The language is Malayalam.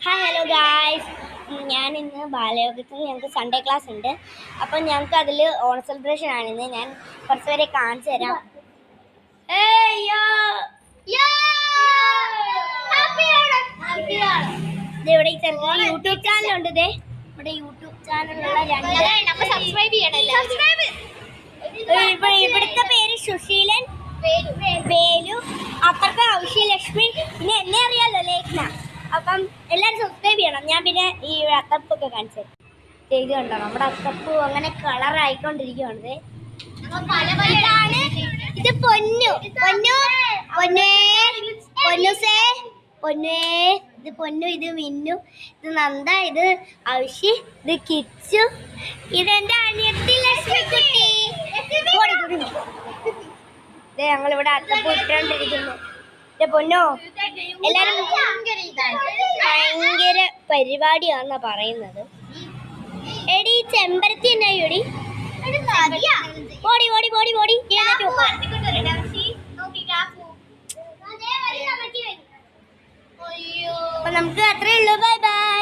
ഹായ് ഹലോ ഗായ്സ്, ഞാൻ ഇന്ന് ബാലയോഗത്തിൽ ഞങ്ങൾക്ക് സൺഡേ ക്ലാസ് ഉണ്ട്. അപ്പം ഞങ്ങൾക്ക് അതിൽ ഓൺ സെലിബ്രേഷൻ ആണിന്ന്. ഞാൻ കുറച്ച് പേരെ കാണിച്ചു തരാം. ഇവിടെ ഈ ചെറുക്കൻ യൂട്യൂബ് ചാനലുണ്ട്. ഇവിടെ യൂട്യൂബ് ചാനലുള്ള ഇവിടുത്തെ പേര് സുശീലൻ, വേലു, അപ്പുറത്തെ ഔഷലക്ഷ്മി, പിന്നെ എന്നെ അറിയാലോ ലേഖന. അപ്പം എല്ലാവരും സബ്സ്ക്രൈബ് ചെയ്യണം. ഞാൻ പിന്നെ ഈ അത്തപ്പൊക്കെ കാണിച്ചു ചെയ്ത് കണ്ടോ, നമ്മുടെ അത്തപ്പൂ അങ്ങനെ കളറായിക്കൊണ്ടിരിക്കുകയാണ്. ഇത് പൊന്നു പൊന്നു പൊന്നേ പൊന്നുസേ പൊന്നേ, ഇത് പൊന്നു, ഇത് മിന്നു, ഇത് നന്ദ, ഇത് ഔഷി, ഇത് കിച്ചു, ഇതെന്റെ അനിയത്തി ലക്ഷ്മിക്കുട്ടി. ഇത് ഞങ്ങളിവിടെ അത്തപ്പൂ ഇട്ടുകൊണ്ടിരിക്കുന്നു. പൊന്നോ, എല്ലാരും ഭയങ്കര പരിപാടിയാണെന്നാ പറയുന്നത്. എടി ചെമ്പരത്തി എന്നായി എടി, ഓടി ഓടി ഓടി ഓടി. അപ്പൊ നമുക്ക്